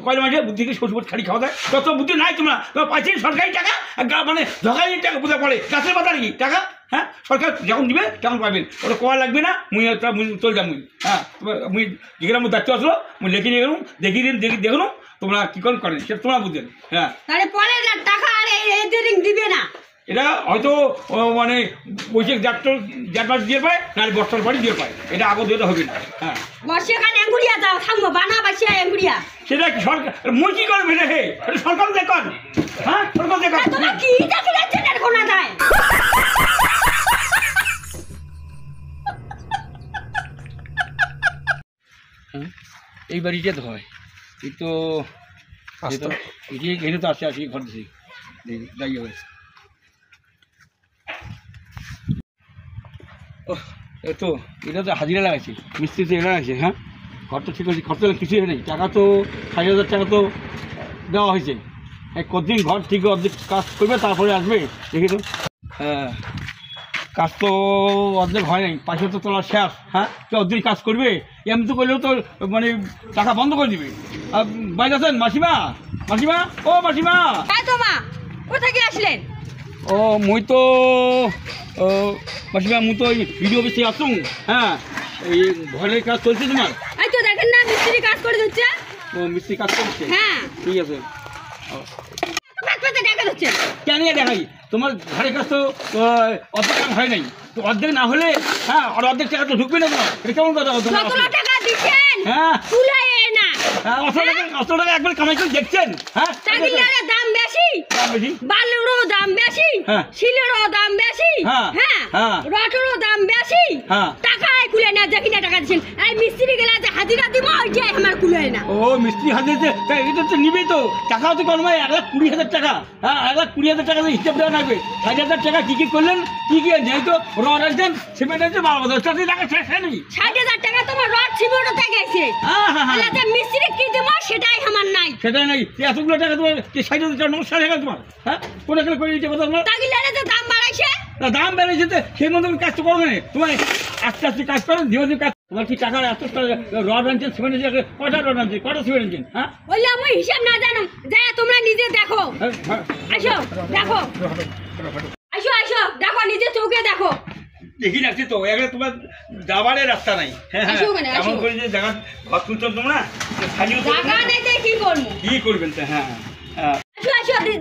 কয়লা মাসে বুদ্ধিকে শ্বশুর খালি খাওয়া যায়, তত বুদ্ধি নাই তোমরা পাইছি সরকারি টাকা মানে ঝকাই টাকা বোঝা পড়ে গাছের পাতা নাকি টাকা। হ্যাঁ সরকার যখন দিবে তখন পাবেন, ওটা কোয়া লাগবে না, মুই চলে যাম মুই। হ্যাঁ মুই যেখানে আমার দায়িত্ব আসলো মুই লিখে নিয়ে গেলাম, দেখিয়ে দিন দেখুন তোমরা কী করেন সেটা তোমরা বুঝলেন। হ্যাঁ টাকা আর দিবে না, এটা হয়তো মানে বৈশাখ জ্যাঠ মাস দিয়ে পায়, নাহলে বর্ষার পরে দিয়ে পায়, এটা আগত দিয়ে হবে না। হ্যাঁ বর্ষাকালে এঙ্গুড়িয়া যাও থামবো বানা বাসিয়া এঙ্গুড়িয়া, সেটা কি সরকার মুই কি করবে রে? হে এটা সরকার দেখুন। হ্যাঁ সরকার দেখুন তোমরা কি দেখে যাচ্ছেন এর কোনা যায়। এই বাড়িতে তো হয়, এই তো এখানে তো আসে আসি ঘর দিছি দাঁড়িয়ে হয়েছে। তো এটা তো হাজিরা লাগাইছি, মিস্ত্রি তো এটা লাগাইছে। হ্যাঁ ঘর তো ঠিক আছে, খরচা কিছুই নেই, টাকা তো 60,000 টাকা তো দেওয়া হয়েছে। কতদিন ঘর ঠিক অর্ধেক কাজ করবে তারপরে আসবে দেখি তো। হ্যাঁ কাজ তো অর্ধেক হয় নাই, পাশে তো তোলা শেষ। হ্যাঁ অর্ধেক কাজ করবে, এমনি তো করলেও তো মানে টাকা বন্ধ করে দিবে। বাইরে আছেন মাসিমা? মাসিমা ও মাসিমা, কোথা থেকে আসলেন? ও মুই তো মাসিমা মুই তো ওই ভিডিও অফিসে আসুন। হ্যাঁ এই ঘরের কাজ চলছে তোমার? এই তো দেখেন না মিস্ত্রি কাজ করে দিচ্ছে। ও মিস্ত্রি কাজ করছে? হ্যাঁ ঠিক আছে। কেন দেখাই তোমার ঘরের কাজ তো অর্ধেক কাজ হয় নাই, তো অর্ধেক না হলে হ্যাঁ আর অর্ধেক টাকা তো ঢুকবে না তোমার, এটা কেমন কথা? হ্যাঁ 100 টাকা একবার কামাই করে দেখছেন? হ্যাঁ দাম বেশি, বালুরও দাম বেশি, শিলেরও দাম বেশি, হ্যাঁ রটেরও দাম বেশি, টাকায় কুলে না, দেখি না টাকা দিচ্ছেন। এই মিস্ত্রি গেলে যে হাজিরা দিব ওইটাই আমার কুলে না। ও মিস্ত্রি হাজিরা এটা তো নিবেই তো, টাকাও তো কম হয়, 1,20,000 টাকা। হ্যাঁ 1,20,000 টাকা হিসাব দেওয়া লাগবে। 60,000 টাকা কি করলেন, কি যেহেতু রড আনছেন সিমেন্ট আনছেন 12,000 টাকা শেষ হয়নি। 60,000 টাকা তোমার রড সিমেন্ট গেছে, মিস্ত্রি কি দেবো সেটাই আমার নাই। সেটাই নাই, এতগুলো টাকা তোমার 60,000 টাকা নমস্কার হয়ে গেল তোমার। হ্যাঁ কোনে করে দিতে কথা তোমার দাম বাড়াইছে, দাম বেড়েছে তো সেই মতো কাজ তো করবে না। তোমার আস্তে আস্তে কাজ করো, ধীরে ধীরে কাজ। তোমার কি টাকা এত রড আনছেন সিমেন্ট আনছেন, কটা রড আনছেন, কটা সিমেন্ট আনছেন? হ্যাঁ বললে আমি হিসাব না জানো, যা তোমরা নিজে দেখো। আসো দেখো, আসো আসো দেখো, নিজে চোখে দেখো। দেখি রাখছি তো এখানে তোমার যাবারের রাস্তা নাই। এমন করে যে জায়গা ঘর তুলছ তোমরা, কি করবেন? হ্যাঁ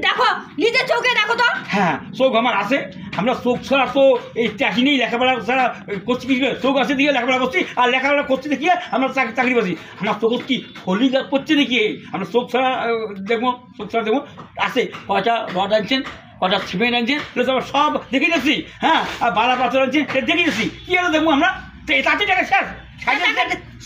দেখো নিজে চোখে দেখো তো। হ্যাঁ চোখ আমার আছে, আমরা চোখ ছাড়া তো এই চাকরি নেই, লেখাপড়া ছাড়া করছি কি? চোখ আছে দিয়ে লেখাপড়া করছি, আর লেখাপড়া করছি দেখিয়ে আমরা চাকরি পাচ্ছি। আমার চোখ কি হলি করছে দেখিয়ে আমরা চোখ ছাড়া দেখবো, চোখ ছাড়া দেখবো। আছে কয়টা রড আনছেন, কটা সিমেন্ট আনছেন, সব দেখে যাচ্ছি। হ্যাঁ আর বালা পাথর আনছেন দেখে যাচ্ছি, কি আরো দেখবো আমরা? তাতে টাকা শেষ।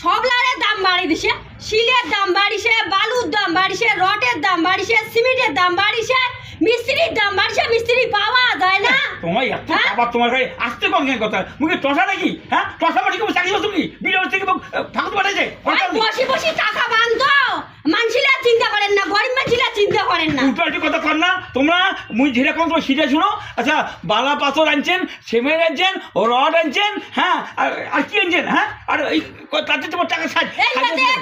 সব লাড়ের দাম বাড়ি দিছে, শিলের দাম বাড়িছে, বালুর দাম বাড়িছে, রটের দাম বাড়িছে, সিমেন্টের দাম বাড়িছে, মিস্ত্রির দাম বাড়িছে, মিস্ত্রি পাওয়া যায় না। তোমার এত আবার তোমার গায়ে আসতে কম কথা, মুখে টসা নাকি? হ্যাঁ টসা বাড়ি কেউ চাকরি করছো কি? বিডিও থেকে ঠাকুর বাড়াইছে, বসি বসি টাকা বান্ধ। মানুষিলা চিন্তা করেন না, গরিব মানুষিলা চিন্তা করেন না। উল্টো কথা কর না তোমরা। মুই যেরকম তোমার সিটে শুনো। আচ্ছা বালা পাথর আনছেন, সিমেন্ট আনছেন, রড আনছেন, হ্যাঁ আর কি আনছেন? হ্যাঁ আর তাতে তোমার টাকা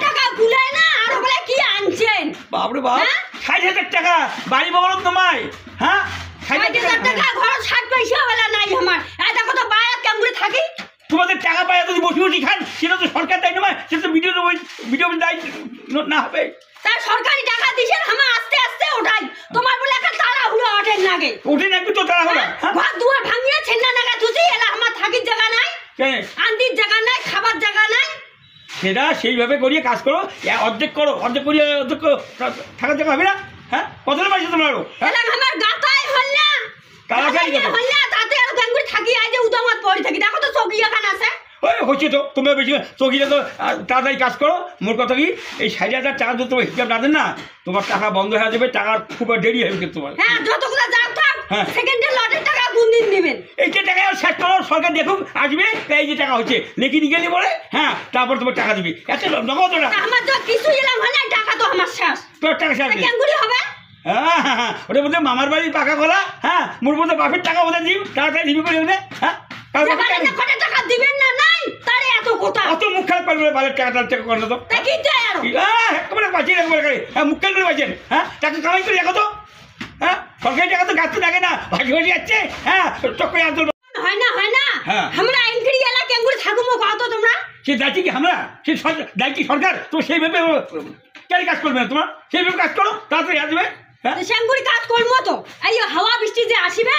টাকা গুলায় না, আর বলে কি আনছেন? বাপরে বাপ, 60,000 টাকা বাড়ি বলো তোমায়। হ্যাঁ 60,000 টাকা ঘর 60 পয়সা বেলা নাই আমার। এই দেখো তো বাইরে কেমন করে থাকি। তোমাদের টাকা পায় যদি বসে বসে খান, সেটা তো সরকার দেয় না, সেটা তো ভিডিও দায় না হবে। তার সরকারি টাকা দিছেন, আমার আস্তে আস্তে ওঠাই। তোমার বলে একটা তাড়াহুড়ো ওঠেন লাগে, ওঠে না একটু তো তাড়াহুড়ো। ঘর দুয়ার ভাঙিয়ে ছেন্না নাগা তুই এলা আমার থাকির জায়গা নাই, আন্দির জায়গা নাই, খাবার জায়গা নাই। সেটা সেইভাবে করিয়ে কাজ করো, অর্ধেক করো, অর্ধেক করিয়ে অর্ধেক থাকার জায়গা হবে না। হ্যাঁ কতটা পাইছো তোমরা? আমার গাতাই হল না, হল না, তাতে আর গাঙ্গুরি থাকি আজ উদামত পড়ে থাকি। দেখো তো চৌকি এখানে আছে। ওই হচ্ছে তো তোমরা বেশি চৌকিটা তো তাড়াতাড়ি কাজ করো। মোট কথা কি, এই 60,000 টাকা যদি তোমার হিসাব না দেন না, তোমার টাকা বন্ধ হয়ে যাবে, টাকা খুব দেরি হবে তোমার। হ্যাঁ যতগুলো যাও থাক, সেকেন্ডের লটের টাকা কোন দিন দিবেন? এই যে টাকা শেষ করো, সরকার দেখুক আসবে, এই যে টাকা হচ্ছে লেখি গেলে বলে, হ্যাঁ তারপর তোমার টাকা দিবে। এত নগদ না, আমার তো কিছু এলাম হয় না, টাকা তো আমার শেষ। তোর টাকা শেষ কেঙ্গুরি হবে? হ্যাঁ হ্যাঁ হ্যাঁ ওটা বলতে মামার বাড়ির পাকা গলা। হ্যাঁ মোর বলতে বাপের টাকা বোধহয় দিই, তাড়াতাড়ি দিবি করে। হ্যাঁ টাকা দিবেন না নাই তারে এত গোটা অত মুখ খারাপ করবে বাজার টাকা করে না তো তা কি চাই আর একেবারে বাঁচিয়ে একেবারে হ্যাঁ মুখ খারাপ করে বাঁচেন হ্যাঁ টাকা কামাই করে দেখো তো হ্যাঁ সরকারি টাকা তো গাছ লাগে না ভাগি ভাগি যাচ্ছে হ্যাঁ চক্করে আনতে হয় না হ্যাঁ। আমরা এনকড়ি এলা কেঙ্গুড়ি থাকুমো কত তোমরা সে দায়িত্ব কি আমরা সে দায়িত্ব সরকার তো সেইভাবে কেন কাজ করবে না তোমার সেইভাবে কাজ করো তাড়াতাড়ি আসবে হ্যাঁ সেঙ্গুড়ি কাজ করবো তো এই হাওয়া বৃষ্টি যে আসিবে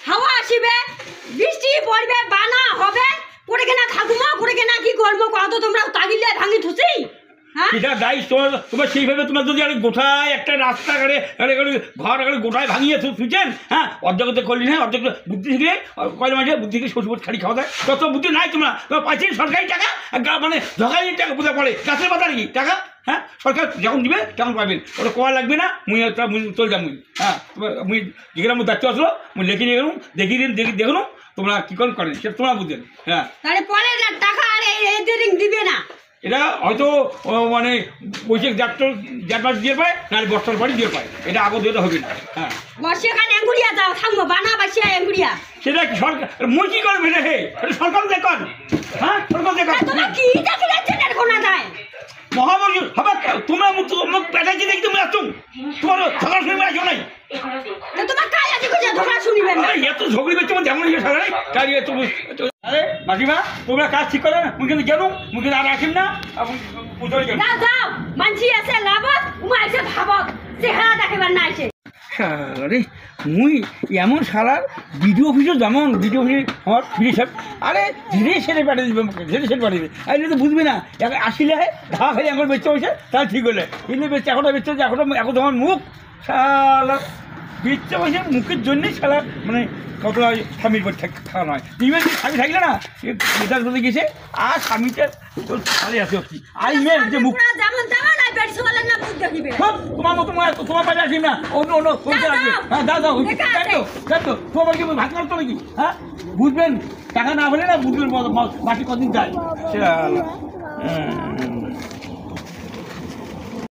হাওয়া আসিবে বৃষ্টি পড়বে বানা হবে করে কেনা থাকুমো করে কেনা কি করবো কত তোমরা তাগিলে ভাঙি থুসি হ্যাঁ এটা দায়িত্ব তোমার সেইভাবে তোমার যদি আরে গোটায় একটা রাস্তাঘাটে ঘর গোটায় ভাঙিয়ে শুনছেন হ্যাঁ অর্ধেকতে করলি না অর্ধেক বুদ্ধি শিখলে কয় মাসে বুদ্ধি থেকে শ্বশুর খালি খাওয়া যায় তত বুদ্ধি নাই তোমার পাচ্ছেন সরকারি টাকা মানে ঢকাই টাকা কোথায় পড়ে গাছের পাতা নাকি টাকা হ্যাঁ সরকার যখন দিবে তখন পাবেন ওটা কোয়া লাগবে না মুই চলে যাম মুই হ্যাঁ মুই যেখানে আমার দায়িত্ব আসলো মুই লিখে নিয়ে গেলাম দেখুন তোমরা কী করেন সেটা তোমরা বুঝলেন হ্যাঁ তাহলে পরে টাকা আর এদের দিবে না এটা হয়তো মানে বৈশাখ জাত মাস দিয়ে পায় নাহলে বর্ষার পরে দিয়ে পায় এটা আগত দিতে হবে না হ্যাঁ বর্ষাকাল এঙ্গুড়িয়া যাও থাকবো বানা বাসিয়া এঙ্গুড়িয়া সেটা সরকার মুই কি করবে রে হে এটা সরকার দেখুন হ্যাঁ সরকার দেখুন তোমরা কি দেখি যাচ্ছে না কোনা যায় মহামজুর হবে তোমরা মুখ পেটাইছি দেখি তুমি আসছো তোমার সকাল শুনবে আসো নাই তোমার কাজ আছে কোথায় তোমরা শুনিবেন না এত ঝগড়ি বেচে যেমন সারা নাই কাজ তুমি আরে মাসিমা তোমরা কাজ ঠিক করে না মুই কিন্তু গেল মুই কিন্তু আর আসেন না যাও যাও মানছি আছে লাভত উমা আছে ভাবত চেহারা দেখাবার না আছে আরে মুই এমন সারার ভিডিও অফিসও যেমন ভিডিও অফিসে আমার ফিরে সব আরে ধীরে সেরে পাঠিয়ে দিবে ধীরে সেরে পাঠিয়ে দেবে আর তো বুঝবি না এখন আসিলে ধা খালি এখন বেচতে হয়েছে তাহলে ঠিক হলে কিন্তু বেচতে এখনও বেচতে হচ্ছে এখন তোমার মুখ সালা বেচতে হয়েছে মুখের জন্যই সালা মানে কত স্বামীর পর খাওয়া নয় ইমেল স্বামী থাকলে না এটার বলে গেছে আর স্বামীটা তোর ভালো আছে কি আর ইমেল যে মুখ যেমন তেমন আর বেড সোয়ালের না বুঝ দেখিবে তোমার মতো তোমার পাশে আসি না অন্য করতে লাগবে হ্যাঁ দাও দেখো তোমার কি ভাত মারতো নাকি হ্যাঁ বুঝবেন টাকা না হলে না বুঝবেন বাকি কদিন যায়